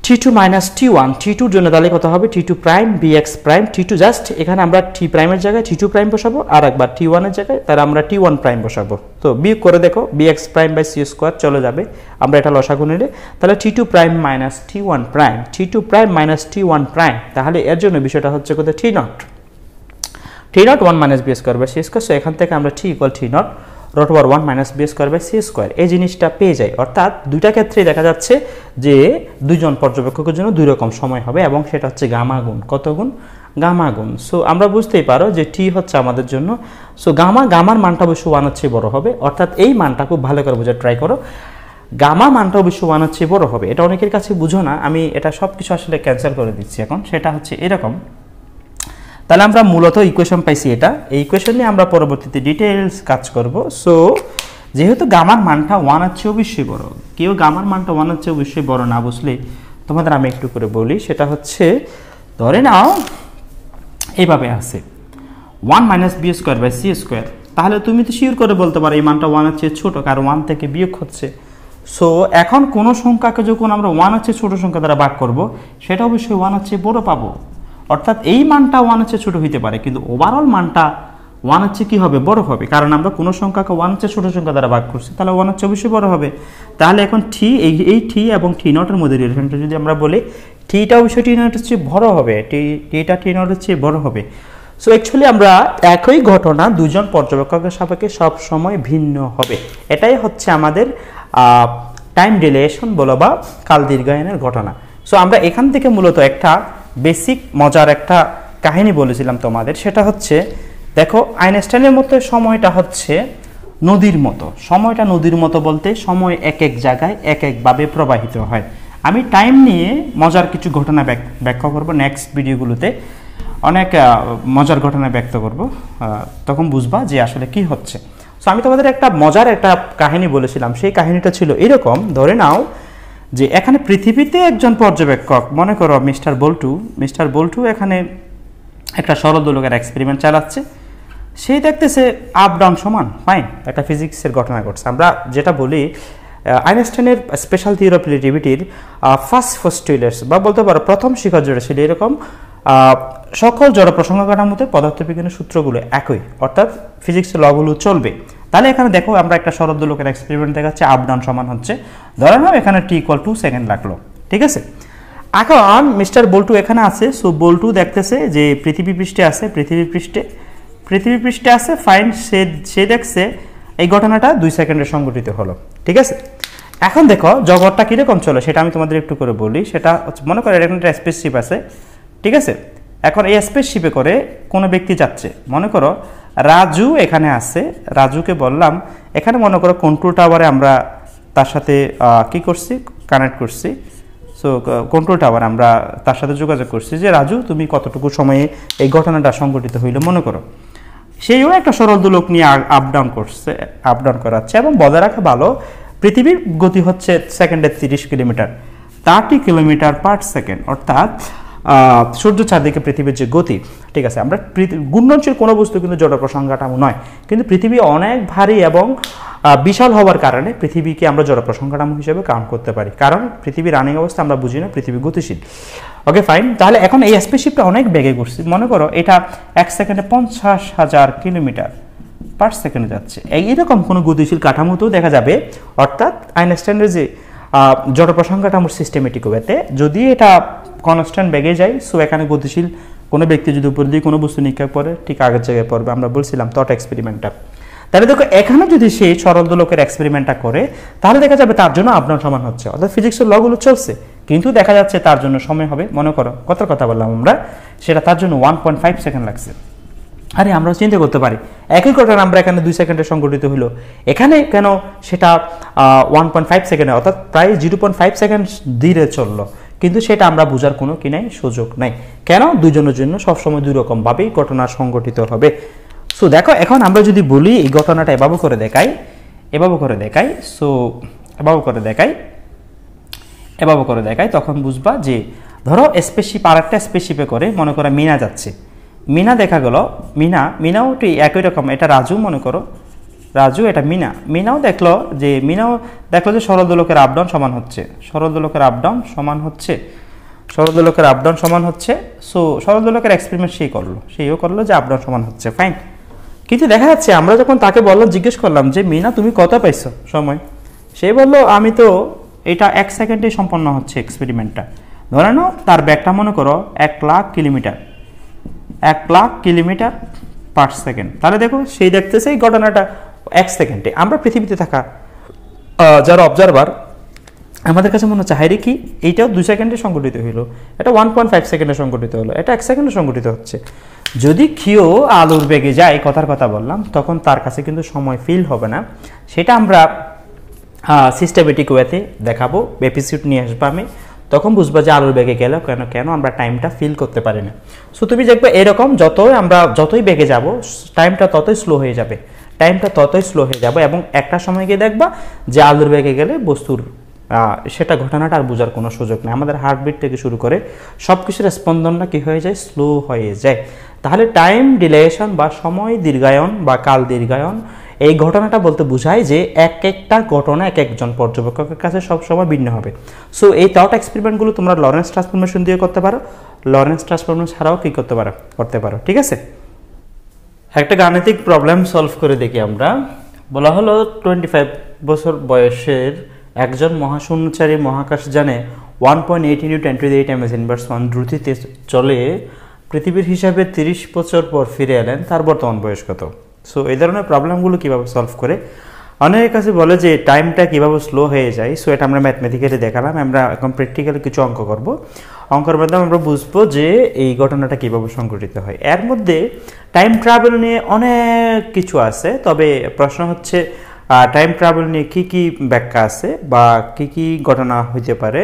টি2 মাইনাস টি1, টি2 জন্য তাহলে কত হবে T two prime B X prime T two, just এখানে আমরা টি প্রাইমের জায়গায় টি2 প্রাইম বসাবো আর একবার টি1 এর জায়গায় তাহলে আমরা টি1 প্রাইম বসাবো। তো বিয়োগ করে দেখো B X prime by C square চলে যাবে, আমরা এটা লসাগু নিলে তাহলে T two prime minus T one prime, T two prime minus T one prime, তাহলে এর জন্য বিষয়টা হচ্ছে কত T naught 1 minus B square by C square. So এখান থেকে আমরা T equal T naught root over 1 minus B square by C square এই জিনিসটা পেয়ে যাই। অর্থাৎ দুইটা ক্ষেত্রেই দেখা যাচ্ছে যে দুইজন পর্যবেক্ষকের জন্য দুই রকম সময় হবে এবং সেটা হচ্ছে গামা গুণ, কত গুণ গামা গুণ। সো আমরা বুঝতেই পারো যে টি হচ্ছে আমাদের জন্য, সো গামার মানটা অবশ্যই 1 এর চেয়ে বড় হবে। অর্থাৎ এই মানটা খুব ভালো করে বোঝার ট্রাই করো, গামা মানটা অবশ্যই 1 এর চেয়ে বড় হবে। এটা অনেকের কাছে বুঝো না, আমি এটা সব কিছু আসলে ক্যান্সেল করে দিচ্ছি এখন। সেটা হচ্ছে এরকম, তাহলে আমরা মূলত ইকুয়েশন পাইছি এটা, এই ইকুয়েশন নিয়ে আমরা পরবর্তীতে ডিটেইলস কাজ করব। সো যেহেতু গামার মানটা 1 এর চেয়ে অবশ্যই বড়, কেউ গামার মানটা 1 এর চেয়ে অবশ্যই বড় না বুঝলে তোমাদের আমি একটু করে বলি, সেটা হচ্ছে ধরে নাও এইভাবে আছে 1 minus B square by C square, তাহলে তুমি তো শিওর করে বলতে পারো এই মানটা 1 এর চেয়ে ছোট, কারণ 1 থেকে বিয়োগ হচ্ছে। সো এখন কোনো সংখ্যাকে যখন আমরা 1 এর চেয়ে ছোট সংখ্যা দ্বারা ভাগ করব সেটা অবশ্যই 1 এর চেয়ে বড় পাবো। অর্থাৎ এই মানটা 1 এর চেয়ে ছোট হইতে পারে কিন্তু ওভারঅল মানটা 1 এর চেয়ে কি হবে বড় হবে, কারণ আমরা কোনো সংখ্যাকে 1 এর চেয়ে ছোট সংখ্যা দ্বারা ভাগ করছি, তাহলে 1 এর চেয়ে অবশ্যই বড় হবে। তাহলে এখন টি এই টি এবং টি নটের মধ্যে রিলেশনটা যদি আমরা বলি, টিটা অবশ্যই টি নটের চেয়ে বড় হবে, টিটা টি নটের চেয়ে বড় হবে। সো অ্যাকচুয়ালি আমরা একই ঘটনা দুজন পর্যবেক্ষকের সাপেক্ষে সব সময় ভিন্ন হবে, এটাই হচ্ছে আমাদের টাইম ডিলেশন বলো বা কাল দীর্ঘায়নের ঘটনা। সো আমরা এখান থেকে মূলত একটা বেসিক মজার একটা কাহিনী বলেছিলাম তোমাদের, সেটা হচ্ছে দেখো আইনস্টাইনের মতে সময়টা হচ্ছে নদীর মতো। সময়টা নদীর মতো বলতে সময় এক এক জায়গায় এক একভাবে প্রবাহিত হয়। আমি টাইম নিয়ে মজার কিছু ঘটনা ব্যাখ্যা করব নেক্সট ভিডিওগুলোতে, অনেক মজার ঘটনা ব্যক্ত করব, তখন বুঝবা যে আসলে কি হচ্ছে। সো আমি তোমাদের একটা মজার একটা কাহিনী বলেছিলাম, সেই কাহিনীটা ছিল এরকম, ধরে নাও যে এখানে পৃথিবীতে একজন পর্যবেক্ষক, মনে করো মিস্টার বল্টু এখানে একটা সরল দোলকের এক্সপেরিমেন্ট চালাচ্ছে, সেই দেখতেছে আপ ডাউন সমান, ফাইন, একটা ফিজিক্সের ঘটনা ঘটছে। আমরা যেটা বলি আইনস্টাইনের স্পেশাল থিওরি অফ রিলেটিভিটির ফার্স্ট পোস্টুলেটস বা বলতে পারো প্রথম শিখর জোড়া ছিল এরকম, সকল জড় প্রসঙ্গ কাঠামোতে পদার্থবিজ্ঞানের সূত্রগুলো একই, অর্থাৎ ফিজিক্সের লগুলো চলবে। তাহলে এখানে দেখো আমরা একটা সরল দোলকের এক্সপেরিমেন্ট দেখাচ্ছি, আপ ডাউন সমান হচ্ছে, ধরে নাও এখানে টি ইকুয়াল 2 সেকেন্ড লাগলো, ঠিক আছে। এখন মিস্টার বল্টু এখানে আছে, সো বল্টু দেখতেছে যে পৃথিবী পৃষ্ঠে আছে, ফাইন, সে দেখছে এই ঘটনাটা 2 সেকেন্ডে সংঘটিত হলো, ঠিক আছে। এখন দেখো জগৎটা কিরকম চলে সেটা আমি তোমাদের একটু করে বলি। সেটা মনে করো এরকম একটা স্পেসশিপ আছে, ঠিক আছে। এখন এই স্পেসশিপে করে কোনো ব্যক্তি যাচ্ছে, মনে করো রাজু এখানে আছে, রাজুকে বললাম এখানে মনে করো কন্ট্রোল টাওয়ারে আমরা তার সাথে কি করছি, কানেক্ট করছি। সো কন্ট্রোল টাওয়ার আমরা তার সাথে যোগাযোগ করছি যে রাজু তুমি কতটুকু সময়ে এই ঘটনাটা সংঘটিত হইলো মনে করো। সেইও একটা সরল দোলক নিয়ে আপ ডাউন করাচ্ছে এবং বজায় রাখা ভালো, পৃথিবীর গতি হচ্ছে সেকেন্ডে 30 কিলোমিটার, 30 কিলোমিটার পার সেকেন্ড, অর্থাৎ সূর্য চারদিকে পৃথিবীর যে গতি, ঠিক আছে। আমরা ঘূর্ণনশীল কোনো বস্তু কিন্তু জড় প্রসঙ্গ কাঠামো নয়, কিন্তু পৃথিবী অনেক ভারী এবং বিশাল হওয়ার কারণে পৃথিবীকে আমরা জড় প্রসঙ্গ কাঠামো হিসেবে কাউন্ট করতে পারি, কারণ পৃথিবীর রানিং অবস্থা আমরা বুঝি না, পৃথিবী গতিশীল। ওকে ফাইন, তাহলে এখন এই স্পেসশিপটা অনেক বেগে ঘুরছে, মনে করো এটা 1 সেকেন্ডে 50,000 কিলোমিটার পার সেকেন্ডে যাচ্ছে। এইরকম কোনো গতিশীল কাঠামোতেও দেখা যাবে, অর্থাৎ আইনস্টাইনের যে জড়প্রসঙ্গ কাঠামোর সিস্টেমেটিক ওয়েতে যদি এটা কনস্ট্যান্ট বেগে যায়, সো এখানে গতিশীল কোনো ব্যক্তি যদি উপর দিয়ে কোনো বস্তু নিক্ষেপ করে ঠিক আগের জায়গায় পড়বে, আমরা বলছিলাম থট এক্সপেরিমেন্টটা। তাহলে দেখো এখানে যদি সেই সরল দোলকের এক্সপেরিমেন্টটা করে তাহলে দেখা যাবে তার জন্য আপ ডাউন সমান হচ্ছে, অর্থাৎ ফিজিক্সের লগুলো চলছে, কিন্তু দেখা যাচ্ছে তার জন্য সময় হবে, মনে করো কত কথা বললাম আমরা, সেটা তার জন্য 1.5 সেকেন্ড লাগছে। আরে আমরা চিন্তা করতে পারি একই ঘটনা আমরা এখানে 2 সেকেন্ডে সংঘটিত হলো, এখানে কেন সেটা 1.5 সেকেন্ডে, অর্থাৎ প্রায় 0.5 সেকেন্ড ধীরে চললো, কিন্তু সেটা আমরা বোঝার কোনো কি নাই, সুযোগ নাই। কেন? দুজনের জন্য সবসময় দুই রকমভাবেই ঘটনা সংঘটিত হবে। সো দেখো এখন আমরা যদি বলি এই ঘটনাটা এভাবে করে দেখাই, সো এভাবে করে দেখাই, তখন বুঝবা যে ধরো স্পেসশিপ আর একটা স্পেসশিপে করে মনে করো মিনা যাচ্ছে, মিনা দেখা গেল, মিনাও একই রকম, এটা রাজু মনে করো, রাজু এটা মিনাও দেখলো যে সরল দোলকের আপ ডাউন সমান হচ্ছে, সরল দোলকের আপ ডাউন সমান হচ্ছে। সো সরল দোলকের এক্সপেরিমেন্ট সেইও করলো যে আপ ডাউন সমান হচ্ছে, ফাইন। কিন্তু দেখা যাচ্ছে আমরা যখন তাকে জিজ্ঞেস করলাম যে মিনা তুমি কত পাইছো সময়, সে বললো আমি তো এটা 1 সেকেন্ডে সম্পন্ন হচ্ছে এক্সপেরিমেন্টটা। ধরে নাও তার ব্যাগটা মনে করো 1 লাখ কিলোমিটার পার সেকেন্ড। তাহলে দেখো সেই দেখতেছে এই ঘটনাটা 1 সেকেন্ডে। আমরা পৃথিবীতে থাকা যারা অবজারভার আমাদের কাছে মনে হচ্ছে হাইরে কি এইটাও 2 সেকেন্ডে সংঘটিত হলো, এটা 1.5 সেকেন্ডে সংঘটিত হলো, এটা 1 সেকেন্ডে সংঘটিত হচ্ছে। যদি কেউ আলোর বেগে যায়, কথার কথা বললাম, তখন তার কাছে কিন্তু সময় ফিল হবে না, সেটা আমরা সিস্টেমেটিক ওয়েতে দেখাবো, এপিসোড নিয়ে আসবো আমি, তখন বুঝবা যে আলোর বেগে গেল কেন আমরা টাইমটা ফিল করতে পারি না। সো তুমি দেখবে এরকম যতই বেগে যাব টাইমটা ততই স্লো হয়ে যাবে, এবং একটা সময় গিয়ে দেখবা যে আলোর বেগে গেলে বস্তুর সেটা ঘটনাটা আর বোঝার কোনো সুযোগ নেই। আমাদের হার্টবিট থেকে শুরু করে সব কিছুর স্পন্দনটা কী হয়ে যায়, স্লো হয়ে যায়। তাহলে টাইম ডিলেশন বা সময় দীর্ঘায়ন বা কাল দীর্ঘায়ন, এই ঘটনাটা বলতে বোঝায় যে এক একটা ঘটনা এক একজন পর্যবেক্ষকের কাছে সবসময় ভিন্ন হবে। সো এই থট এক্সপেরিমেন্টগুলো তোমরা লরেন্স ট্রান্সফরমেশন দিয়ে করতে পারো, লরেন্স ট্রান্সফরমেশন ছাড়াও কি করতে পারো, ঠিক আছে। একটা গাণিতিক প্রবলেম সলভ করে দেখি আমরা। বলা হলো 25 বছর বয়সের একজন মহাশূন্যচারী মহাকাশযানে 1.8 × 10⁸ -1 দ্রুতিতে চলে পৃথিবীর হিসাবে 30 বছর পর ফিরে এলেন, তার বর্তমান বয়স কত? সো এই ধরনের প্রবলেমগুলো কীভাবে সলভ করে, অনেকের কাছে বলে যে টাইমটা কীভাবে স্লো হয়ে যায়। সো এটা আমরা ম্যাথমেটিক্যালি দেখালাম, আমরা এখন প্র্যাকটিক্যালি কিছু অঙ্ক করব, অঙ্কের মাধ্যমে আমরা বুঝবো যে এই ঘটনাটা কীভাবে সংঘটিত হয়। এর মধ্যে টাইম ট্রাভেল নিয়ে অনেক কিছু আছে, তবে প্রশ্ন হচ্ছে টাইম ট্রাভেল নিয়ে কী কী ব্যাখ্যা আছে বা কী ঘটনা হইতে পারে,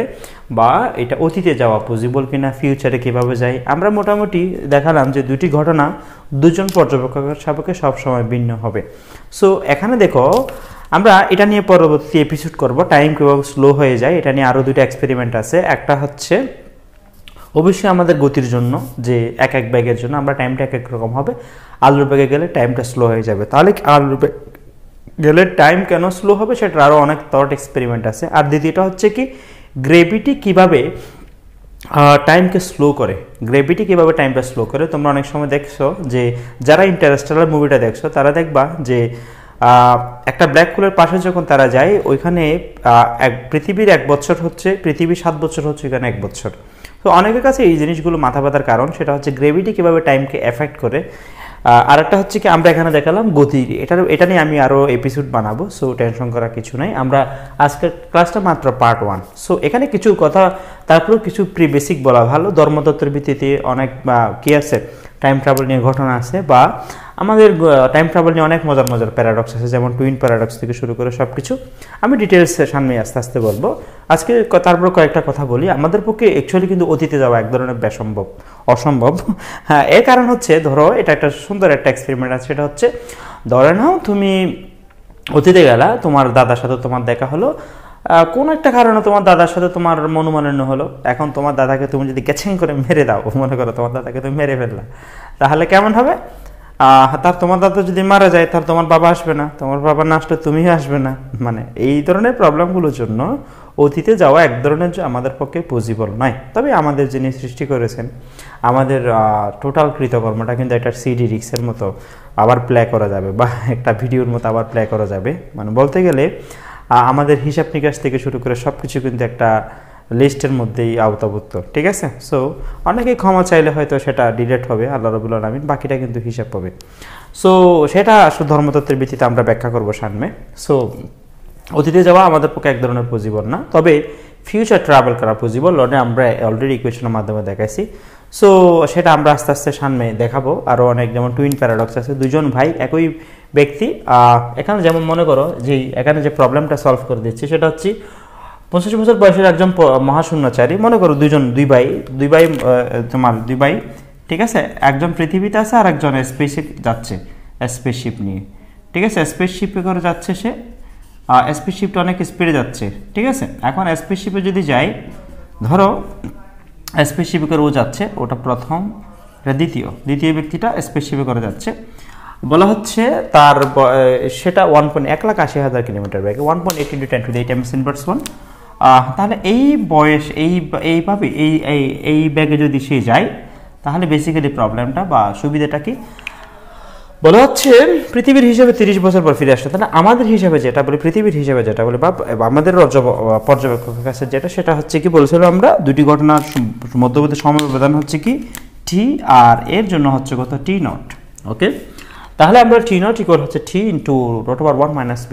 বা এটা অতীতে যাওয়া পসিবল কিনা, ফিউচারে কীভাবে যায়। আমরা মোটামুটি দেখালাম যে দুটি ঘটনা দুজন পর্যবেক্ষকের সাপেক্ষে সবসময় ভিন্ন হবে। সো এখানে দেখো আমরা এটা নিয়ে পরবর্তী এপিসোড করব, টাইম কীভাবে স্লো হয়ে যায়, এটা নিয়ে আরও দুটো এক্সপেরিমেন্ট আছে। একটা হচ্ছে অবশ্যই আমাদের গতির জন্য, যে এক এক ব্যাগের জন্য আমরা টাইমটা এক এক রকম হবে, আলোর ব্যাগে গেলে টাইমটা স্লো হয়ে যাবে। তাহলে আলোর গেলে টাইম কেন স্লো হবে সেটার আরও অনেক থট এক্সপেরিমেন্ট আছে। আর দ্বিতীয়টা হচ্ছে কি গ্রেভিটি কিভাবে টাইমকে স্লো করে, টাইমটা স্লো করে। তোমরা অনেক সময় দেখছো যে যারা ইন্টারস্টেলার মুভিটা দেখছো তারা দেখবা যে একটা ব্ল্যাক হোলের পাশে যখন তারা যায় ওইখানে পৃথিবীর 1 বছর হচ্ছে, পৃথিবীর 7 বছর হচ্ছে, এখানে 1 বছর। তো অনেকের কাছে এই জিনিসগুলো মাথা ব্যথার কারণ, সেটা হচ্ছে গ্রেভিটি কীভাবে টাইমকে এফেক্ট করে। আর একটা হচ্ছে কি আমরা এখানে দেখালাম গতি, এটা নিয়ে আমি আরও এপিসোড বানাবো, সো টেনশন করার কিছু নাই। আমরা আজকের ক্লাসটা মাত্র পার্ট 1। সো এখানে কিছু কথা, তারপরেও কিছু বেসিক বলা ভালো। ধর্মতত্ত্বের ভিত্তিতে অনেক কি আছে, টাইম ট্রাভেল নিয়ে ঘটনা আছে, বা আমাদের টাইম ট্রাভেল নিয়ে অনেক মজার প্যারাডক্স আছে, যেমন টুইন প্যারাডক্স থেকে শুরু করে সব কিছু আমি ডিটেলসে সামনে আস্তে আস্তে বলবো। আজকে তারপর কয়েকটা কথা বলি। আমাদের পক্ষে অ্যাকচুয়ালি কিন্তু অতীতে যাওয়া এক ধরনের অসম্ভব। হ্যাঁ, এর কারণ হচ্ছে ধরো এটা একটা সুন্দর একটা এক্সপেরিমেন্ট আছে, সেটা হচ্ছে ধরে নাও তুমি অতীতে গেলা, তোমার দাদার সাথে তোমার দেখা হলো, কোন একটা কারণে তোমার দাদার সাথে তোমার মনোমালিন্য হলো। এখন তোমার দাদাকে তুমি যদি গেছেন করে মেরে দাও, মনে করো তোমার দাদাকে তুমি মেরে ফেললা, তাহলে কেমন হবে? তোমার দাদা যদি মারা যায় তাহলে তোমার বাবা আসবে না, তোমার বাবা না আসলে তুমিও আসবে না। মানে এই ধরনের প্রবলেমগুলোর জন্য অতীতে যাওয়া এক ধরনের আমাদের পক্ষে পসিবল নয়। তবে আমাদের যিনি সৃষ্টি করেছেন আমাদের টোটাল কৃতকর্মটা কিন্তু একটা সিডি রিক্সের মতো আবার প্লে করা যাবে, বা একটা ভিডিওর মতো আবার প্লে করা যাবে। মানে বলতে গেলে আমাদের হিসাব নিকাশ থেকে শুরু করে সব কিছু কিন্তু একটা লিস্টের মধ্যেই আওতাভুক্ত, ঠিক আছে। সো অনেকেই ক্ষমা চাইলে হয়তো সেটা ডিলিট হবে, আল্লাহ রাব্বুল আলামিন বাকিটা কিন্তু হিসাব পাবে। সো সেটা আসলে ধর্মতত্ত্বের ভিত্তিতে আমরা ব্যাখ্যা করবো সামনে। সো অতীতে যাওয়া আমাদের পক্ষে এক ধরনের পসিবল না, তবে ফিউচার ট্রাভেল করা পসিবল, আমরা অলরেডি ইকুয়েশনের মাধ্যমে দেখাইছি। সো সেটা আমরা আস্তে আস্তে সামনে দেখাবো। আরও অনেক, যেমন টুইন প্যারাডক্স আছে, দুজন ভাই একই ব্যক্তি। এখানে যেমন মনে করো যে এখানে যে প্রবলেমটা সলভ করে দিচ্ছি সেটা হচ্ছে 25 বছর বয়সের একজন মহাশূন্যচারী, মনে করো দুই ভাই, ঠিক আছে। একজন পৃথিবীতে আছে আর একজন স্পেসশিপ নিয়ে, ঠিক আছে। স্পেসশিপে করে যাচ্ছে সে, স্পেসশিপটা অনেক স্পিডে যাচ্ছে, ঠিক আছে। এখন স্পেসশিপে যদি যাই, ধরো স্পেসশিপে করে ও যাচ্ছে, ওটা প্রথম, এটা দ্বিতীয় ব্যক্তিটা স্পেসশিপে করে যাচ্ছে। বলা হচ্ছে তার সেটা 1,80,000 কিলোমিটার বেগে, 1.8 × 10⁻⁸ -1। তাহলে এই বয়স এইভাবে এই ব্যাগে যদি সে যায়, তাহলে বেসিক্যালি প্রবলেমটা বা সুবিধাটা কি বলা হচ্ছে, পৃথিবীর হিসাবে 30 বছর পর ফিরে আসছে। তাহলে আমাদের হিসাবে যেটা বলি, পৃথিবীর হিসাবে যেটা বলি, বা আমাদের পর্যবেক্ষকের কাছে যেটা, সেটা হচ্ছে কি বলছিলাম আমরা, দুটি ঘটনার মধ্যবর্তী সময় ব্যবধান হচ্ছে কি টি, আর এর জন্য হচ্ছে কত t0। ওকে, তাহলে আমরা t0 ইকুয়াল হচ্ছে t × √1 - b²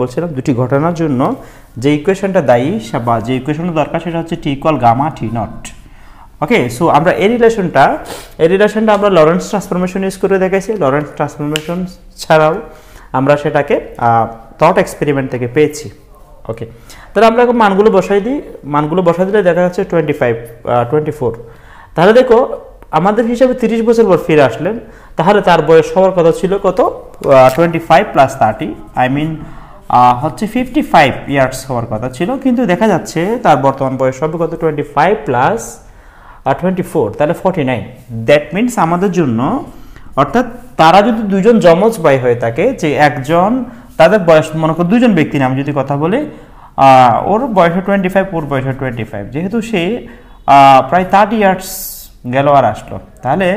বলছিলাম দুটি ঘটনার জন্য যে ইকুয়েশনটা দায়ী বা যে ইকুয়েশনটা দরকার সেটা হচ্ছে t = গামা t0। ওকে, সো আমরা এই রিলেশনটা আমরা লরেন্স ট্রান্সফরমেশন ইউজ করে দেখাইছি। লরেন্স ট্রান্সফরমেশন ছাড়াও আমরা সেটাকে থট এক্সপেরিমেন্ট থেকে পেয়েছি। ওকে, তাহলে আমরা মানগুলো বসাই দিলে দেখা যাচ্ছে 24। তাহলে দেখো আমাদের হিসাবে 30 বছর পর ফিরে আসলেন, তাহলে তার বয়স হওয়ার কথা ছিল কত, 25 + 30, আই মিন হচ্ছে 55 ইয়ার্স হওয়ার কথা ছিল, কিন্তু দেখা যাচ্ছে তার বর্তমান বয়স হবে কত, 25 + 24, তাহলে 49। দ্যাট মিনস আমাদের জন্য, অর্থাৎ তারা যদি দুজন যমজ ভাই হয়ে থাকে, যে একজন তাদের বয়স, মনে করো দুজন ব্যক্তি নাম যদি কথা বলে, ওর বয়স 25, ওর বয়স 25, যেহেতু সে প্রায় 30 ইয়ার্স গেল আর আসলো, তাহলে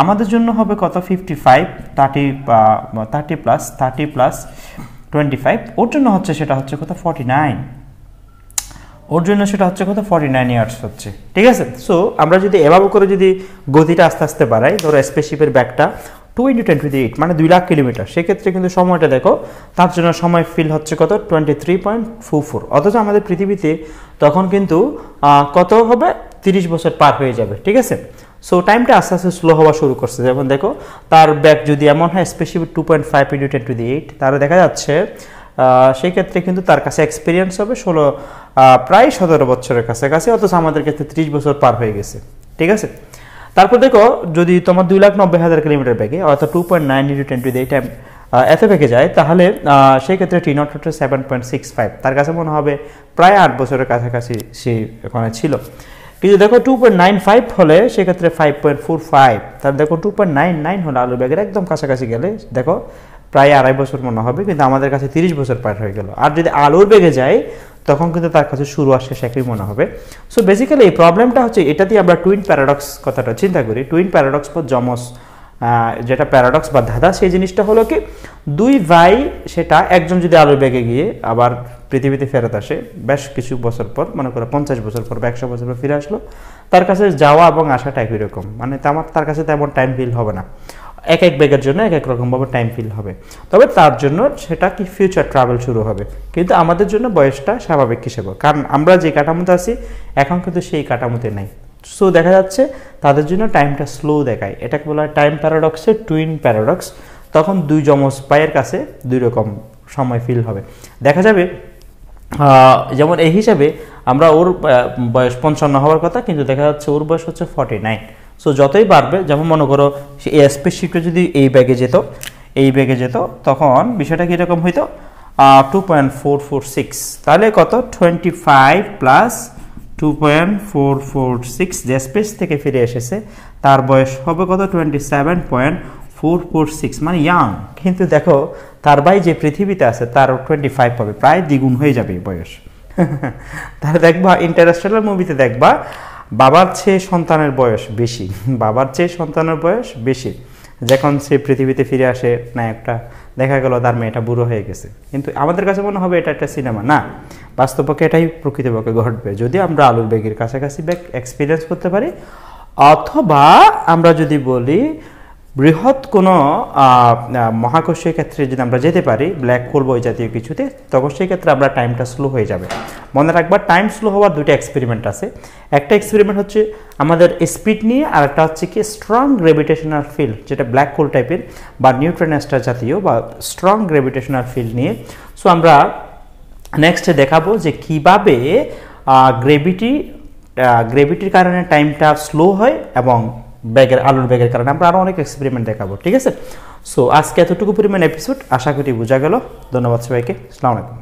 আমাদের জন্য হবে কত, 55, 30 + 25, ওর জন্য হচ্ছে সেটা হচ্ছে কত, 49, ওর জন্য সেটা হচ্ছে কত, 49 ইয়ার্স হচ্ছে, ঠিক আছে। সো আমরা যদি এভাবে করে যদি গতিটা আস্তে আস্তে বাড়াই, ধরো স্পেসশিপের ব্যাগটা 2 × 10⁸, মানে 2 লাখ কিলোমিটার, সেক্ষেত্রে কিন্তু সময়টা দেখো, তার জন্য সময় ফিল হচ্ছে কত, 23.44। অথচ আমাদের পৃথিবীতে তখন কিন্তু কত হবে, 30 বছর পার হয়ে যাবে, ঠিক আছে। সো টাইমটা আস্তে আস্তে স্লো হওয়া শুরু করছে। যেমন দেখো তার ব্যাগ যদি এমন হয় স্পেসশিপ 2.5 × 10⁸, তাহলে দেখা যাচ্ছে সেই ক্ষেত্রে কিন্তু তার কাছে এক্সপিরিয়েন্স হবে প্রায় 17 বছরের কাছাকাছি, অথচ আমাদের ক্ষেত্রে 30 বছর পার হয়ে গেছে, ঠিক আছে। তারপর দেখো যদি তোমার 2,90,000 কিলোমিটার ব্যাগে, অর্থাৎ 2.9 × 10⁸ এত ব্যাগে যায়, তাহলে সেই ক্ষেত্রে t0 হচ্ছে 7.65, তার কাছে মনে হবে প্রায় 8 বছরের কাছাকাছি সে ওখানে ছিল। কিন্তু দেখো 2.95 হলে সেক্ষেত্রে 5.45, তাহলে দেখো 2.99 হলে আলুর ব্যাগের একদম কাছাকাছি গেলে দেখো প্রায় 2.5 বছর মনে হবে, কিন্তু আমাদের কাছে 30 বছর পার হয়ে গেল। আর যদি আলুর বেগে যায় তখন কিন্তু তার কাছে শুরু আর শেষ একই মনে হবে। সো বেসিক্যালি এই প্রবলেমটা হচ্ছে, এটা দিয়ে আমরা টুইন প্যারাডক্স কথাটা চিন্তা করি। টুইন প্যারাডক্স বা যমজ, যেটা প্যারাডক্স বা ধাঁধা, সেই জিনিসটা হলো কি, দুই ভাই, সেটা একজন যদি আলুর বেগে গিয়ে আবার পৃথিবীতে ফেরত আসে বেশ কিছু বছর পর, মনে করো 50 বছর পর বা 100 বছর পর ফিরে আসলো, তার কাছে যাওয়া এবং আসাটা একই রকম, মানে তার কাছে তেমন টাইম ফিল হবে না। এক ব্যাগের জন্য এক রকমভাবে টাইম ফিল হবে, তবে তার জন্য সেটা কি ফিউচার ট্রাভেল শুরু হবে। কিন্তু আমাদের জন্য বয়সটা স্বাভাবিক হিসেবে, কারণ আমরা যে কাঠামোতে আছি এখন কিন্তু সেই কাঠামোতে নাই। সো দেখা যাচ্ছে তাদের জন্য টাইমটা স্লো দেখায়, এটাকে বলা হয় টাইম প্যারাডক্সের টুইন প্যারাডক্স। তখন দুই যমজ ভাইয়ের কাছে দুই রকম সময় ফিল হবে। দেখা যাবে যেমন এই হিসাবে আমরা ওর বয়স 55 হওয়ার কথা, কিন্তু দেখা যাচ্ছে ওর বয়স হচ্ছে 49। সো যতই বাড়বে, যেমন মনে করো এই স্পেসশিপটা যদি এই ব্যাগে যেত, তখন বিষয়টা কীরকম হইতো, 2.446, তাহলে কত, 25 + 2.446, যে স্পেস থেকে ফিরে এসেছে তার বয়স হবে কত, 27.446, মানে ইয়াং। কিন্তু দেখো তার ভাই যে পৃথিবীতে আছে তার 25 হবে, প্রায় দ্বিগুণ হয়ে যাবে বয়স, তাহলে দেখবা ইন্টারস্টেলার মুভিতে দেখবা বাবার চেয়ে সন্তানের বয়স বেশি, বাবার চেয়ে সন্তানের বয়স বেশি। যখন সে পৃথিবীতে ফিরে আসে নায়কটা, দেখা গেল তার মেয়েটা বুড়ো হয়ে গেছে, কিন্তু আমাদের কাছে মনে হবে এটা একটা সিনেমা। না, বাস্তবপক্ষে এটাই প্রকৃতপক্ষে ঘটবে যদি আমরা আলুর বেগের কাছাকাছি ব্যাগ এক্সপিরিয়েন্স করতে পারি, অথবা আমরা যদি বলি বৃহৎ কোনো মহাকর্ষীয় ক্ষেত্রে যদি আমরা যেতে পারি, ব্ল্যাক হোল বা ওই জাতীয় কিছুতে, তখন সেই ক্ষেত্রে আমরা টাইমটা স্লো হয়ে যাবে। মনে রাখবা টাইম স্লো হওয়ার দুটো এক্সপেরিমেন্ট আছে। একটা এক্সপেরিমেন্ট হচ্ছে আমাদের স্পিড নিয়ে, আর একটা হচ্ছে কি স্ট্রং গ্র্যাভিটেশনাল ফিল্ড, যেটা ব্ল্যাক হোল টাইপের বা নিউট্রন স্টার জাতীয় বা স্ট্রং গ্র্যাভিটেশনাল ফিল্ড নিয়ে। সো আমরা নেক্সটে দেখাবো যে কীভাবে গ্রেভিটির কারণে টাইমটা স্লো হয় এবং আলুর ব্যাগের কারণে। আমরা আরও অনেক এক্সপেরিমেন্ট দেখাবো, ঠিক আছে। সো আজকে এতটুকু পরিমাণ এপিসোড, আশা করি বোঝা গেল। ধন্যবাদ সবাইকে, আসসালামু আলাইকুম।